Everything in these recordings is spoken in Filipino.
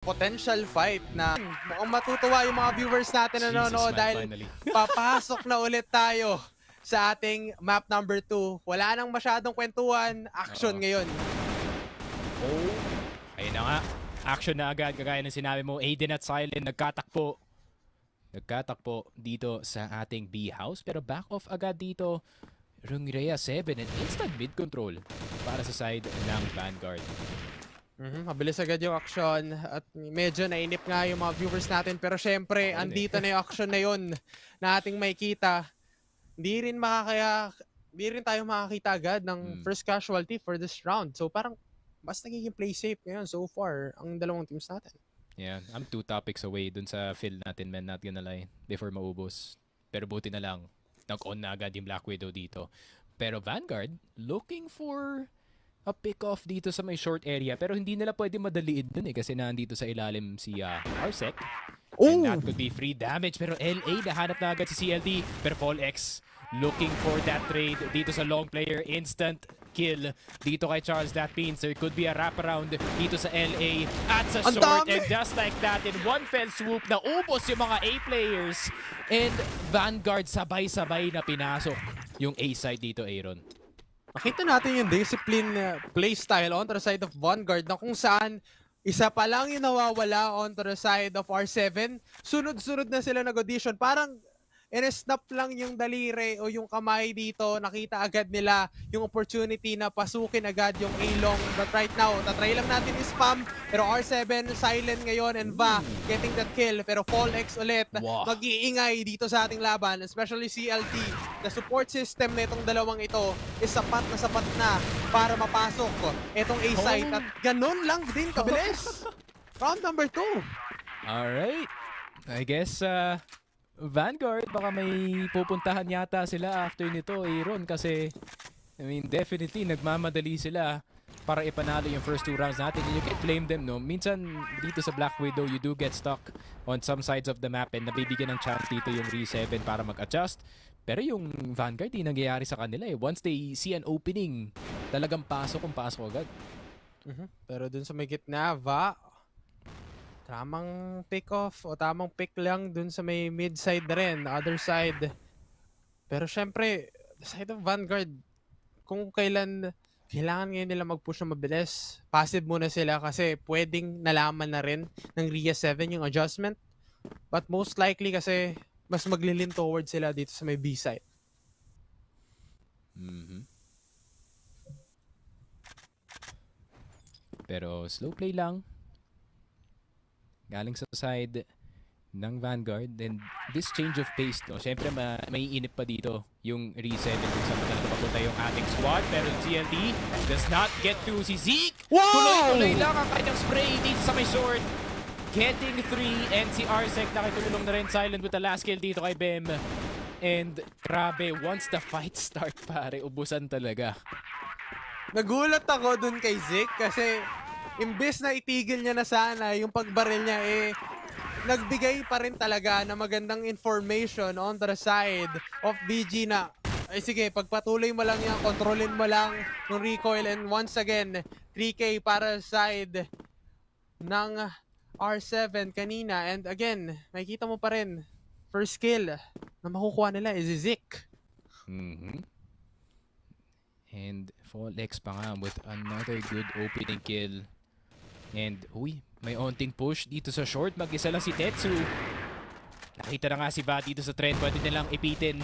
potential fight na mukhang matutuwa yung mga viewers natin na nanonood dahil papasok na ulit tayo sa ating map number 2. Wala nang masyadong kwentuhan, action ngayon. Oh, ayun na nga. Action na agad, kagaya ng sinabi mo. Aiden at Silent nagkatakpo dito sa ating B house. Pero back off agad dito. Rungrea 7 and instant mid control para sa side ng Vanguard. Mabilis agad yung action at medyo nainip nga yung mga viewers natin. Pero syempre, andito na yung action na yun na ating makikita. Hindi rin tayo makakita agad ng first casualty for this round. So parang mas nagiging play safe ngayon so far ang dalawang teams natin. Yeah, I'm 2 topics away dun sa field natin, man, not gonna lie, before maubos. Pero buti na lang, nag-on na agad yung Black Widow dito. Pero Vanguard, looking for a pick-off dito sa may short area. Pero hindi nila pwede madaliin dun kasi nandito sa ilalim si Arsec. And that could be free damage. Pero LA, nahanap na agad si CLD. Pero FallX, looking for that trade dito sa long player. Instant kill dito kay Charles. That means there could be a wraparound dito sa LA at sa short. And just like that, in one fell swoop, naubos yung mga A players. And Vanguard sabay-sabay na pinasok yung A side dito, Aaron. Makita natin yung discipline playstyle on the side of Vanguard na kung saan isa pa lang yung nawawala on the side of R7. Sunod-sunod na sila nag-audition. Parang in-snap lang yung daliri o yung kamay dito. Nakita agad nila yung opportunity na pasukin agad yung A-long. But right now, tatry lang natin i-spam. Pero R7, silent ngayon, and Va getting that kill. Pero FallX ulit, mag-iingay dito sa ating laban. Especially CLT. The support system na itong dalawang ito is sapat na para mapasok itong A-site. At ganun lang din kabilis. Round number 2. Alright. I guess, Vanguard, baka may pupuntahan yata sila after nito, Aaron, kasi I mean, definitely nagmamadali sila para ipanalo yung first 2 rounds natin. And you can blame them, no? Minsan dito sa Black Widow, you do get stuck on some sides of the map and nabibigyan ng chance dito yung Re7 para mag-adjust. Pero yung Vanguard, di nangyayari sa kanila eh. Once they see an opening, talagang pasok agad. Pero dun sa may gitna, Va, tamang pick-off o tamang pick lang dun sa may mid-side na rin, the other side. Pero syempre, the side of Vanguard, kung kailan kailangan ngayon nila mag-push na mabilis, passive muna sila kasi pwedeng nalaman na rin ng Rhea 7 yung adjustment. But most likely kasi mas maglilin towards sila dito sa may B-side. Pero slow play lang. Galing sa side ng Vanguard. And this change of pace, no? Siyempre, may inip pa dito yung Re7 kung saan talaga papunta yung ating squad. Pero CLD does not get through si Zeke. Tuloy-tuloy lang ang kanyang spray dito sa may short. Getting 3 and si Arsec nakitulong na rin silent with the last kill dito kay Bem. And grabe, once the fight start, pare, ubusan talaga. Nagulat ako dun kay Zeke kasi imbes na itigil niya na sana yung pagbaril niya, nagbigay pa rin talaga na magandang information on the side of BG na, sige, pagpatuloy mo lang yan, kontrolin mo lang yung recoil. And once again, 3K para side ng R7 kanina. And again, makikita mo pa rin, first kill na makukuha nila is Zeke. And FallX pa nga with another good opening kill. And, may onting push dito sa short. Mag-isa lang si Tetsu. Nakita na nga si Va dito sa trend. Pwede nilang ipitin.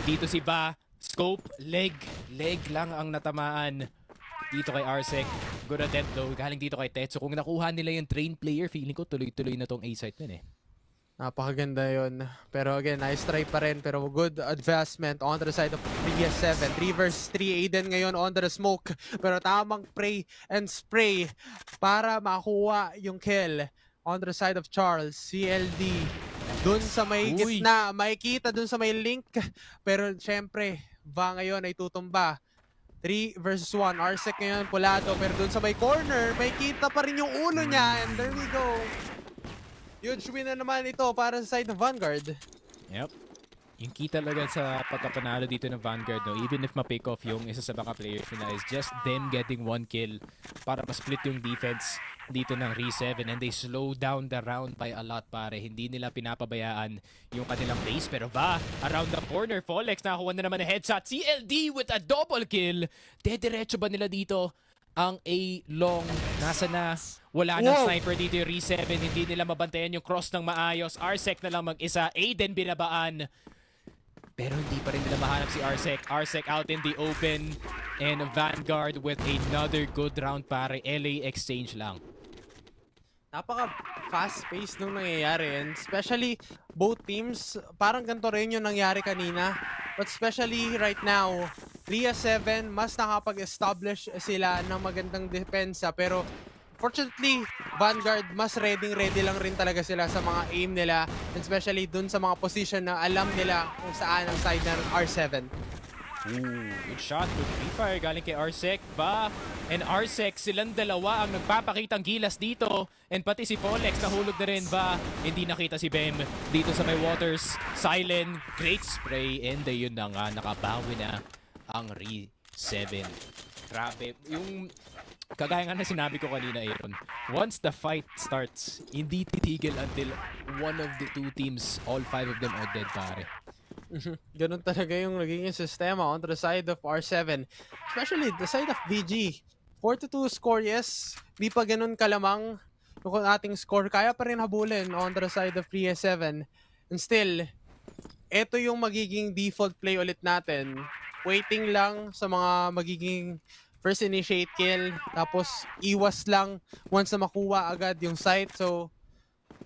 Dito si Va. Scope, leg. Leg lang ang natamaan dito kay Arsec. Good attempt though. Galing dito kay Tetsu. Kung nakuha nila yung train player, feeling ko tuloy-tuloy na tong A-site nun eh. Napakaganda yun. Pero again, nice try pa rin. Pero good advancement on the side of Rhea 7. 3 versus 3. Aiden ngayon on the smoke. Pero tamang pray and spray para makuha yung kill on the side of Charles. CLD. Dun sa may gitna. Makikita dun sa may link. Pero syempre, Va ngayon ay tutumba. 3 versus 1. Arsec ngayon pulado. Pero dun sa may corner, makikita pa rin yung ulo niya. And there we go. Huge win na naman ito para sa side ng Vanguard. Yep. Yung key talaga sa pagkapanalo dito ng Vanguard, no, even if ma-pick off yung isa sa baka players nila, is just them getting one kill para ma-split yung defense dito ng Re7, and they slow down the round by a lot, pare. Hindi nila pinapabayaan yung kanilang base, pero around the corner, Folex nakakuha na naman ng headshot. CLD with a double kill. Dediretso ba nila dito? Ang A-long, nasa na? Wala nang sniper dito yung Re7. Hindi nila mabantayan yung cross ng maayos. Arsec na lang mag-isa. Aiden binabaan. Pero hindi pa rin nila mahanap si Arsec. Arsec out in the open. And Vanguard with another good round, pare. LA exchange lang. Napaka fast-paced nung nangyayari, and especially both teams, parang ganito rin yung nangyari kanina. But especially right now, Rhea 7, mas nakapag-establish sila ng magandang depensa, pero fortunately, Vanguard, mas ready lang rin talaga sila sa mga aim nila, and especially dun sa mga position na alam nila kung saan ang side ng R7. Ooh, good shot, good free fire galing kay Arsec. And Arsec, silang dalawa ang nagpapakitang gilas dito. And pati si Folex nahulog na rin. Hindi nakita si Bem dito sa may waters. Silent, great spray, and yun na nga, nakabawi na ang Re7. Grabe, yung kagaya nga na sinabi ko kanina, Aaron, once the fight starts, hindi titigil until one of the two teams, all five of them are dead, pare. Ganun talaga yung naging sistema on the side of R7. Especially the side of VG. 4-2 score, yes. Di pa ganun kalamang yung ating score. Kaya pa rin habulin on the side of PS7. And still, ito yung magiging default play ulit natin. Waiting lang sa mga magiging first initiate kill. Tapos iwas lang once na makuha agad yung site. So,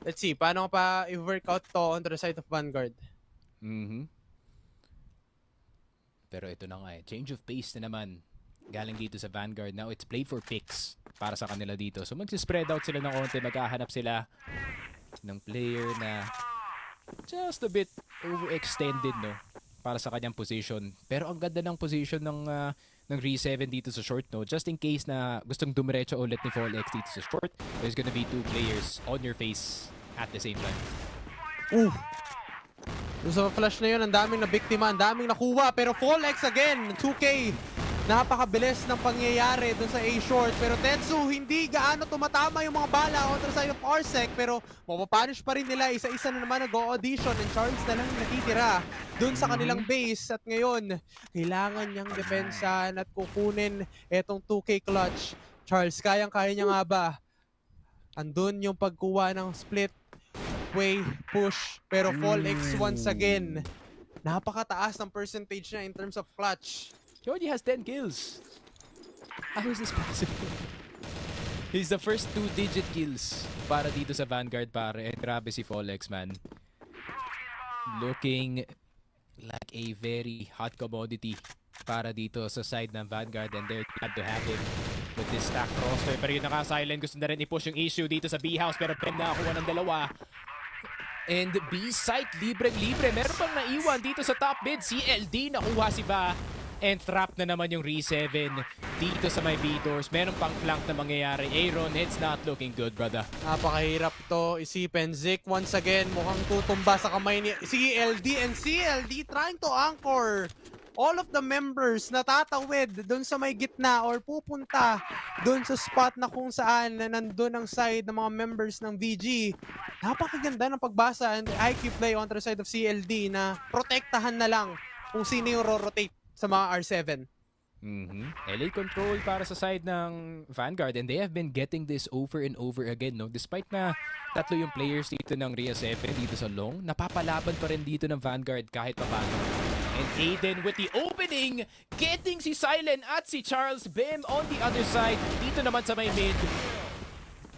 let's see. Paano pa i-workout to on the side of Vanguard? Pero ito na nga change of pace na naman galing dito sa Vanguard. Now it's play for picks para sa kanila dito. So mag-spread out sila ng konti, maghahanap sila ng player na just a bit overextended, no, para sa kanyang position. Pero ang ganda ng position ng Re7 dito sa short, no, just in case na gustong dumiretso ulit ni Folex dito sa short, there's gonna be two players on your face at the same time. Yung sa flash na yun, ang daming na biktima, ang daming nakuha. Pero Folex again, 2K. Napakabilis ng pangyayari dun sa A-short. Pero Tetsu, hindi gaano tumatama yung mga bala on the side of Arsec. Pero mapapunish pa rin nila. Isa-isa na naman nag-audition. And Charles na lang natitira dun sa kanilang base. At ngayon, kailangan niyang depensahan at kukunin etong 2K clutch. Charles, kayang-kaya niya nga ba? Andun yung pagkuha ng split way push, pero Folex once again, napakataas ng percentage niya in terms of clutch. He already has 10 kills. How is this possible? He's the first 2-digit kills para dito sa Vanguard, pare. Grabe si Folex, man. Looking like a very hot commodity para dito sa side ng Vanguard, and they're glad to have him with this stack roster. Pero yun naka-silent, gusto na rin i-push yung issue dito sa B-house, pero Bem nakakuha ng dalawa. And B-site, libre-libre. Meron pang naiwan dito sa top mid. CLD, nakuha si Ba. And trap na naman yung Re7 dito sa may B-doors. Meron pang flank na mangyayari. Aaron, it's not looking good, brother. Napakahirap to isipin. Zik once again, mukhang tutumba sa kamay ni CLD. And CLD trying to anchor all of the members na tatawid doon sa may gitna or pupunta doon sa spot na kung saan na nandun ang side ng mga members ng VG. Napakaganda ng pagbasa and IQ play on the side of CLD na protektahan na lang kung sino yung rotate sa mga R7. LA control para sa side ng Vanguard, and they have been getting this over and over again, no? Despite na tatlo yung players dito ng Rhea 7 dito sa long, napapalaban pa rin dito ng Vanguard kahit paano. And Aiden with the opening, getting si Silent at si Charles. Bem on the other side. Dito naman sa may mid.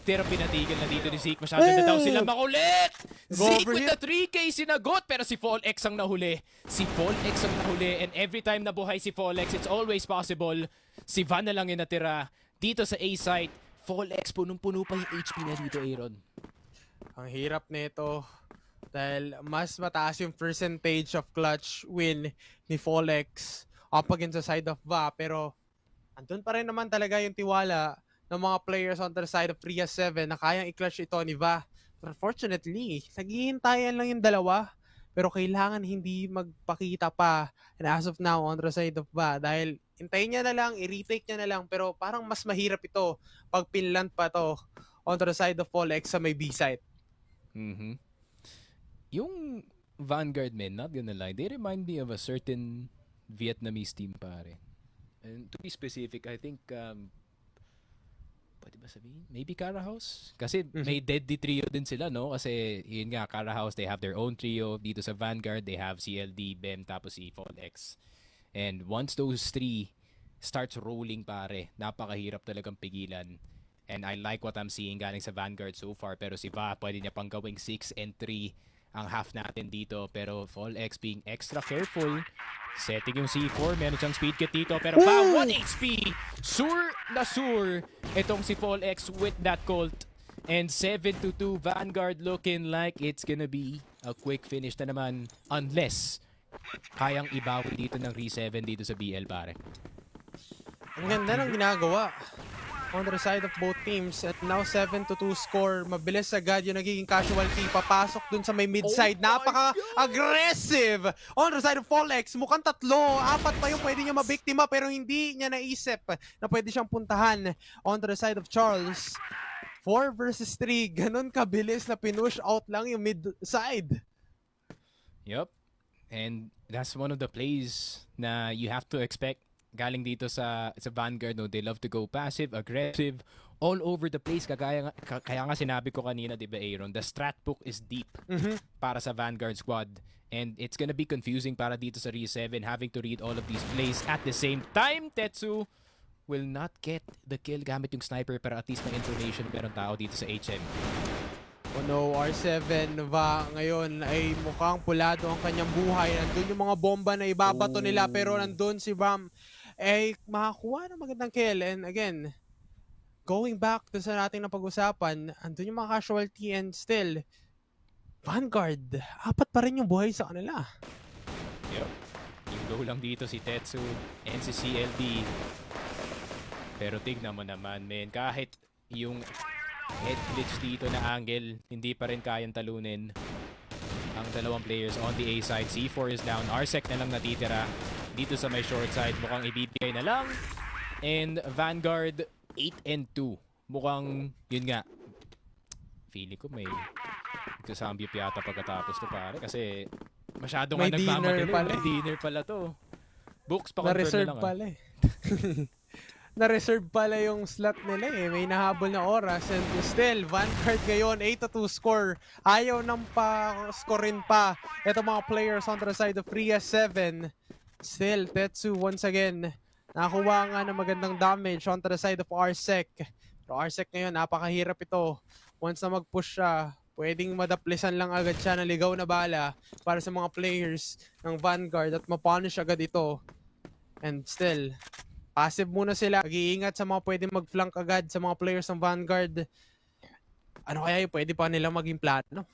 Pero pinatigil na dito ni Zeke. Masyado na daw sila makulit! Zeke with the 3K sinagot, pero si Folex ang nahuli. Si Folex ang nahuli, and every time nabuhay si Folex, it's always possible. Si Van na lang yung natira dito sa A-site. Folex, punong-puno pa yung HP na dito, Aaron. Ang hirap nito. Dahil mas mataas yung percentage of clutch win ni Folex up against the side of Va. Pero andun pa rin naman talaga yung tiwala ng mga players on the side of Rhea 7 na kayang i-clutch ito ni Va. But unfortunately, naghihintayan lang yung dalawa. pero kailangan hindi magpakita pa. And as of now, on the side of Va, dahil hintayin niya na lang, i-retake niya na lang, pero parang mas mahirap ito pag pinland pa to on the side of Polex sa may B-side. Yung Vanguard men, not gonna lie, they remind me of a certain Vietnamese team, pare. And to be specific, I think, pwede ba sabihin? Maybe Cara House? Kasi may deadly trio din sila, no? Kasi yun nga, Cara House, they have their own trio. Dito sa Vanguard, they have CLD, BEM, tapos si Folex. And once those three starts rolling, pare, napakahirap talagang pigilan. And I like what I'm seeing galing sa Vanguard so far. Pero si Va, pwede niya pang gawing 6 and 3 ang half natin dito. Pero Folex being extra careful. Setting yung C4. Meron siyang speed kit dito. Pero Va, 1 HP. Sure na sure. Itong si Folex with that Colt. And 7-2 Vanguard looking like it's gonna be a quick finish na naman. Unless kayang ibawi dito ng Re7 dito sa BL, pare. Ang ganda ng ginagawa on the side of both teams. At now 7-2 score. Mabilis agad yung nagiging casualty. Papasok dun sa may mid-side. Napaka-aggressive on the side of Folex. Mukhang 3. 4 pa yung pwede niya mabiktima pero hindi niya naisip na pwede siyang puntahan on the side of Charles. 4 versus 3. Ganun kabilis na pinush out lang yung mid-side. Yup. And that's one of the plays na you have to expect galing dito sa Vanguard. No? They love to go passive, aggressive, all over the place. Kaya nga sinabi ko kanina, di ba, Aaron, the strat book is deep para sa Vanguard squad. And it's gonna be confusing para dito sa Re7 having to read all of these plays at the same time. Tetsu will not get the kill gamit yung sniper, pero at least may information meron tao dito sa HM. Oh no, R7 Va ngayon ay mukhang pulado ang kanyang buhay. Nandun yung mga bomba na ibabato nila, pero nandun si Ram ay makakuha ng magandang kill. And again, going back to sa nating napag-usapan, andun yung mga casualty and still, Vanguard, 4 pa rin yung buhay sa kanila. Yep. Yung go lang dito si Tetsu and si CLD. Pero tignan mo naman, men, kahit yung head glitch dito na angle, hindi pa rin kayang talunin ang dalawang players on the A side. C4 is down. Arsec na lang natitira dito sa may short side. Mukhang ibibigay na lang. And Vanguard 8 and 2. Mukhang, yun nga, feeling ko may sambyup yata pagkatapos to, pare. Kasi masyado nga nagmamadali. May dinner pala to. Books pa na-reserve na lang. Pala eh. Na-reserve pala yung slot nila eh. May nahabol na oras. And still, Vanguard ngayon, 8-2 score. Ayaw nang pa-scorein pa. Ito mga players on the side of Rhea 7. Still, Tetsu once again. Nakuha nga ng magandang damage on the side of Arsec. Pero Arsec ngayon, napakahirap ito. Once na mag-push siya, pwedeng madaplisan lang agad siya ng ligaw na bala para sa mga players ng Vanguard at mapunish agad ito. And still, passive muna sila. Mag-iingat sa mga pwedeng mag-flank agad sa mga players ng Vanguard. Ano kaya yung pwede pa nila maging plano?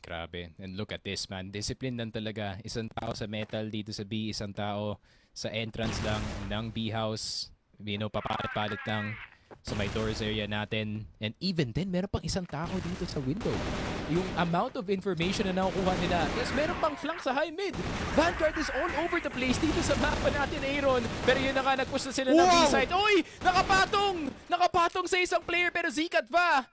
Grabe. And look at this, man. Discipline lang talaga. Isang tao sa metal dito sa B, isang tao sa entrance lang ng B-house. Papalit-palit lang sa may doors area natin. And even then, meron pang isang tao dito sa window. Yung amount of information na nakukuha nila. Yes, meron pang flank sa high mid. Vanguard is all over the place dito sa mapa natin, Aaron. Pero yun na nga, nag-push na sila ng B-side. Uy! Nakapatong! Nakapatong sa isang player, pero Zeke at Va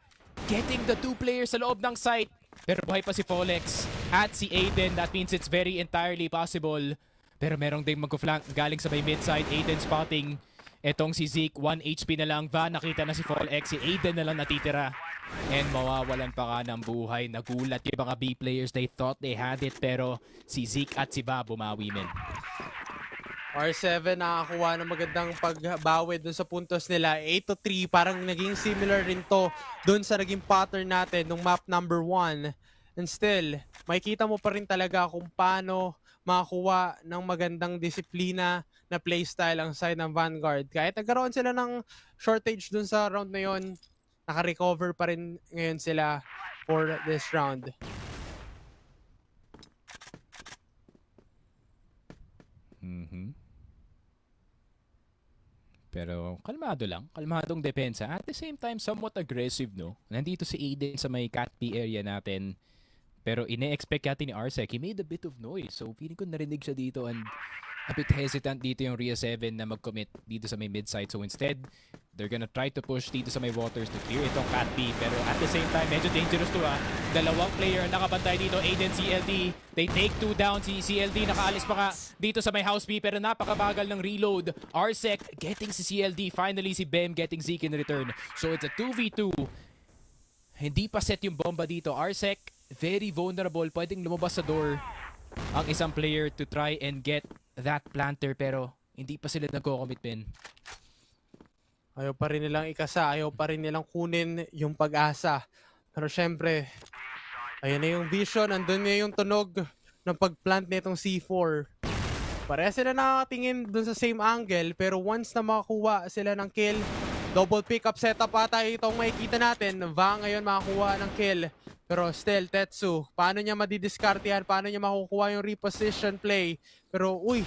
getting the 2 players sa loob ng site. Pero buhay pa si Folex at si Aiden. That means it's very entirely possible. Pero merong ding mag-flank galing sa may mid-side. Aiden spotting. Etong si Zeke, 1 HP na lang. Va, nakita na si Folex. Si Aiden na lang natitira. And mawawalan pa ka ng buhay. Nagulat yung mga B players. They thought they had it. Pero si Zeke at si Va bumawi, men. R7 nakakuha ng magandang pagbawi dun sa puntos nila. 8-3, parang naging similar rin to dun sa naging pattern natin nung map number 1. And still, makikita mo pa rin talaga kung paano makakuha ng magandang disiplina na playstyle ang side ng Vanguard. Kahit nagkaroon sila ng shortage dun sa round na yon, naka-recover pa rin ngayon sila for this round. Pero kalmado lang, kalmadong depensa. At the same time, somewhat aggressive, no? Nandito si Aiden sa may Cat B area natin. Pero ine-expect yata ni Arsec. He made a bit of noise. So feeling ko narinig siya dito and a bit hesitant dito yung Rhea 7 na mag-commit dito sa may mid-side. So instead, they're gonna try to push dito sa may waters to clear itong Cat B. Pero at the same time, medyo dangerous to Dalawang player ang nakabantay dito. Aiden, CLD. They take 2 down. Si CLD nakaalis pa nga dito sa may house B pero napakabagal ng reload. Arsec getting si CLD. Finally si Bem getting Zeke in return. So it's a 2v2. Hindi pa set yung bomba dito. Arsec, very vulnerable. Pwedeng lumabas sa door ang isang player to try and get that planter pero hindi pa sila nagko-commit, Ben. Ayaw pa rin nilang ikasa, ayaw pa rin nilang kunin yung pag-asa. Pero syempre, ayan na yung vision, andun na yung tunog ng pag-plant nitong C4. Pareha sila nakatingin dun sa same angle, pero once na makakuha sila ng kill, double pick-up setup ata itong makikita natin. Va ngayon makakuha ng kill. Pero still, Tetsu, paano niya madidiscard yan? Paano niya makukuha yung reposition play? Pero, uy,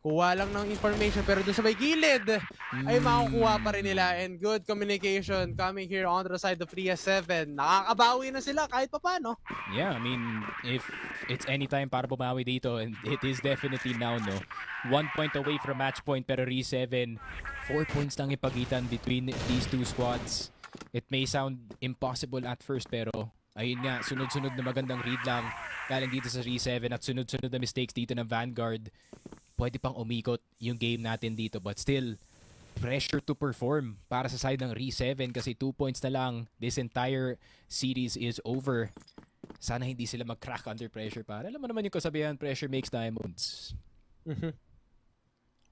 kuha lang ng information. Pero doon sa may gilid, ay makukuha pa rin nila. And good communication coming here on the side of Rhea 7. Nakakabawi na sila kahit pa paano. Yeah, I mean, if it's anytime para bumawi dito, and it is definitely now, no? 1 point away from match point, pero Rhea 7, 4 points lang ipagitan between these two squads. It may sound impossible at first, pero ayun nga, sunod-sunod na magandang read lang galing dito sa Rhea 7 at sunod-sunod na mistakes dito ng Vanguard. Pwede pang umikot yung game natin dito, but still, pressure to perform para sa side ng Rhea 7 kasi 2 points na lang. This entire series is over. Sana hindi sila mag-crack under pressure para. Alam mo naman yung kasabihan, pressure makes diamonds.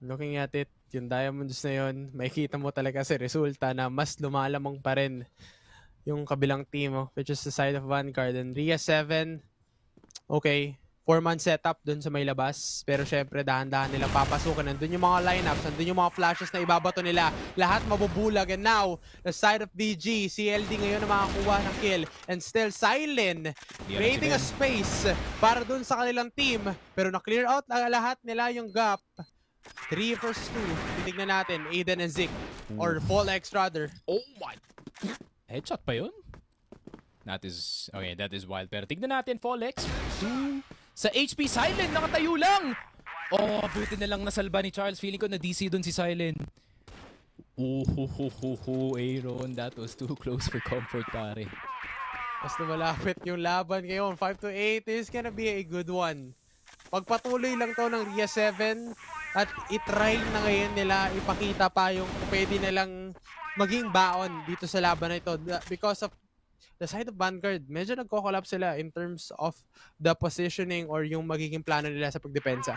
Looking at it, yung diamonds na yun, makikita mo talaga sa resulta na mas lumalamang pa rin yung kabilang team, which is the side of Vanguard. And Rhea 7, okay, 4-man setup dun sa may labas. Pero syempre, dahan-dahan nilang papasukan. Nandun yung mga lineups, nandun yung mga flashes na ibabato nila. Lahat mabubulag. And now, the side of DG, CLD ngayon na makakuha ng kill. And still, Silent, creating a space para dun sa kanilang team. Pero na-clear out lahat nila yung gap. 3 versus 2. Titignan natin, Aiden and Zeke. Or Fall-X rather. Oh my... Headshot pa yun? That is wild. Pero tignan natin, Fall-X. 2 sa HP. Silent, nakatayo lang! Oh, buti na lang nasalba ni Charles. Feeling ko na DC dun si Silent. Aaron, that was too close for comfort, pare. Mas lumalapit yung laban ngayon. 5-8 is gonna be a good one. Pagpatuloy lang to ng Rhea 7 at itry na ngayon nila ipakita pa yung pwede nilang maging baon dito sa laban na ito because of the side of Vanguard. Medyo nagko-collapse sila in terms of the positioning or yung magiging plano nila sa pagdepensa.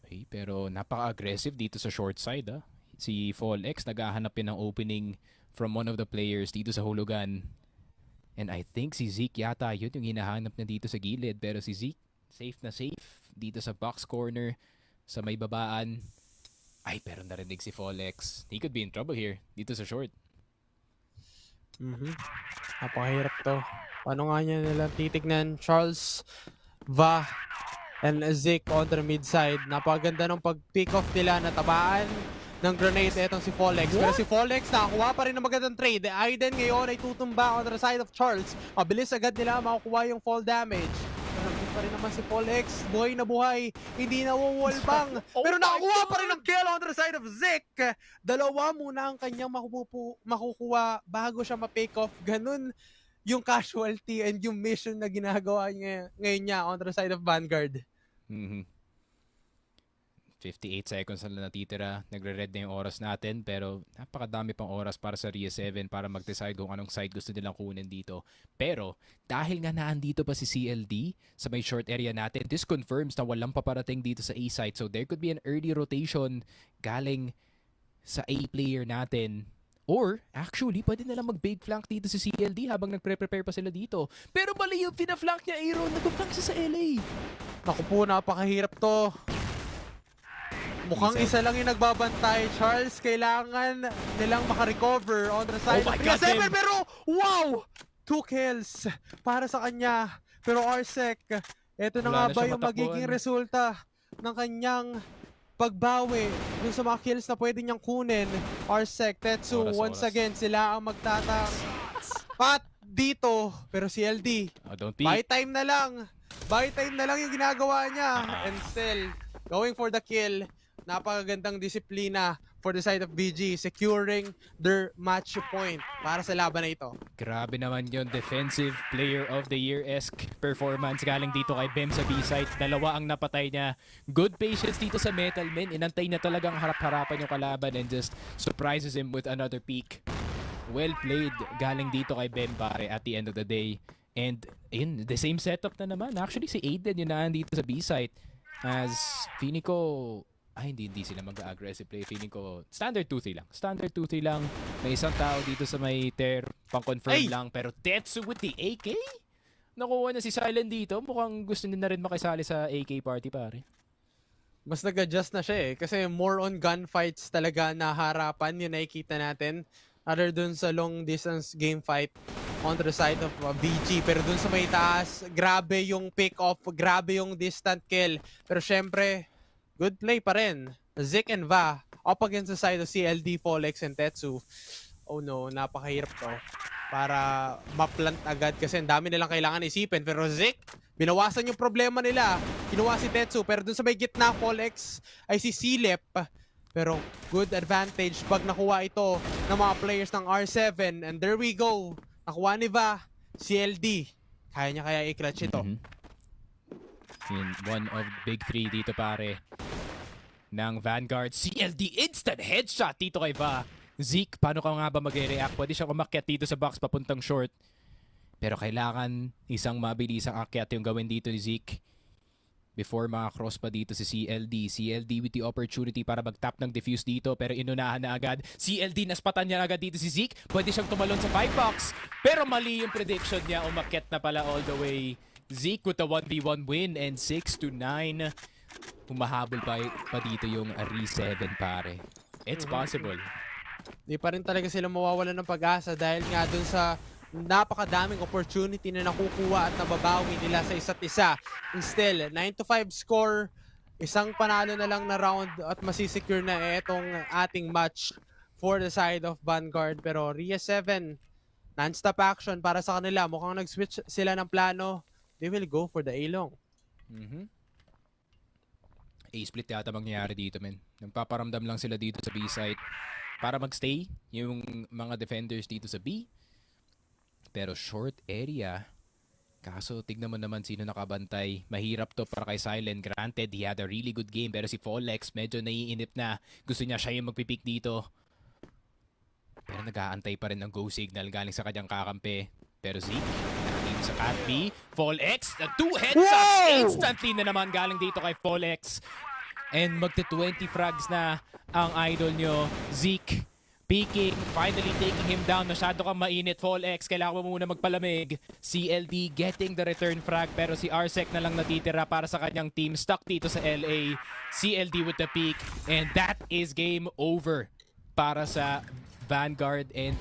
Okay, pero napaka-aggressive dito sa short side. Si Fall-X naghahanap ng opening from one of the players dito sa hulugan. And I think si Zeke yata yun yung hinahanap na dito sa gilid. Pero si Zeke, safe na safe dito sa box corner, sa may babaan. Ay, pero narinig si Fall-X. He could be in trouble here, dito sa short. Napakahirap to. Paano nga niya nila titignan? Charles, Va, and Zeke on the mid side. Napakaganda ng pag-pick off nila na tabaan ng grenade etong si Fall-X. Pero si Fall-X nakakuha pa rin ng magandang trade. Aiden ngayon ay tutumba on the side of Charles. Mabilis agad nila makukuha yung fall damage. Pero pa rin naman si Fall-X. Buhay na buhay. Hindi na wawalbang. Pero nakakuha pa rin ng kill on the side of Zeke. Dalawa muna ang kanyang makukuha bago siya ma-pick off. Ganun yung casualty and yung mission na ginagawa niya ngayon niya on the side of Vanguard. 58 seconds na natitira. Nagre-red na yung oras natin pero napakadami pang oras para sa Rhea 7 para mag-decide kung anong side gusto nilang kunin dito. Pero dahil nga naandito pa si CLD sa may short area natin, this confirms na walang paparating dito sa A side. So there could be an early rotation galing sa A player natin. Or, actually, pwede nalang mag-big flank dito si CLD habang nagpre-prepare pa sila dito. Pero mali yung pina-flank niya, Aaron. Nag-flank siya sa LA. Naku po, napakahirap to. Mukhang isa lang yung nagbabantay. Charles, kailangan nilang makarecover on the side of Rhea 7. Pero, wow! 2 kills para sa kanya. Pero Arsec, eto na nga ba yung magiging resulta ng kanyang pagbawi dun sa mga kills na pwede niyang kunin. Arsec, Tetsu, once again, sila ang magtatang pat dito. Pero si LD, Don't buy peek. time na lang. Buy time na lang yung ginagawa niya. And still, going for the kill. Napakagandang disiplina for the side of BG, securing their match point para sa laban na ito. Grabe naman yon, defensive player of the year-esque performance galing dito kay Bem sa B-site. Dalawa ang napatay niya. Good patience dito sa Metal Men. Inantay na talagang harap-harapan yung kalaban and just surprises him with another peek. Well played galing dito kay Bem, pare, at the end of the day. And in the same setup na naman. Actually, si Aiden yun na dito sa B-site. As feeling ko, hindi sila mag-aggressive play. Feeling ko, standard 2-3 lang. Standard 2-3 lang. May isang tao dito sa may ter, pang-confirm lang. Pero Tetsu with the AK? Nakuha na si Silent dito. Mukhang gusto niya na rin makisali sa AK party, pare. Mas nag-adjust na siya eh. Kasi more on gunfights talaga na harapan. Yun nakikita natin. Other dun sa long distance game fight on the side of BG. Pero dun sa may taas, grabe yung pick-off. Grabe yung distant kill. Pero syempre, good play pa rin. Zik and Va up against the side of CLD, Folex, and Tetsu. Oh no, napakahirap to. Para maplant agad kasi ang dami nilang kailangan isipin. Pero Zik, binawasan yung problema nila. Kinuha si Tetsu. Pero dun sa may gitna, Folex ay si Silep. Pero good advantage pag nakuha ito ng mga players ng R7. And there we go. Nakuha ni Va, CLD. Kaya niya kaya i-clutch ito. In one of big three dito, pare, ng Vanguard. CLD instant headshot dito kay Va. Zeke, paano ka nga ba mag-react? Pwede siya umakyat dito sa box papuntang short. Pero kailangan isang mabilisang akyat yung gawin dito ni Zeke before makakross pa dito si CLD. CLD with the opportunity para mag-tap ng defuse dito, pero inunahan na agad. CLD, naspatan niya agad dito si Zeke. Pwede siyang tumalon sa 5 box. Pero mali yung prediction niya. Umakyat na pala all the way. Zeke with a 1v1 win and 6-9. Humahabol pa dito yung Re7, pare. It's possible. Di pa rin talaga sila mawawalan ng pag-asa dahil nga dun sa napakadaming opportunity na nakukuha at nababawi nila sa isa't isa. Still, 9-5 score, isang panalo na lang na round at masisecure na itong ating match for the side of Vanguard. Pero Ria 7, non-stop action para sa kanila. Mukhang nag-switch sila ng plano. They will go for the A-long. A-split yata mangyayari dito, men. Nagpaparamdam lang sila dito sa B-site para magstay yung mga defenders dito sa B. Pero short area. Kaso tignan mo naman sino nakabantay. Mahirap to para kay Silent. Granted, he had a really good game. Pero si Folex medyo naiinip na. Gusto niya siya yung magpipick dito. Pero nag-aantay pa rin ng go signal galing sa kanyang kakampi. Pero Zeke, nakatingin sa Cat B. Folex, 2 headshots instantly na naman galing dito kay Folex. And magte-20 frags na ang idol nyo. Zeke, peeking, finally taking him down. Masyado kang mainit, Folex. Kailangan mo muna magpalamig. CLD getting the return frag. Pero si Arsec na lang natitira para sa kanyang team. Stuck dito sa LA. CLD with the peek. And that is game over para sa Vanguard and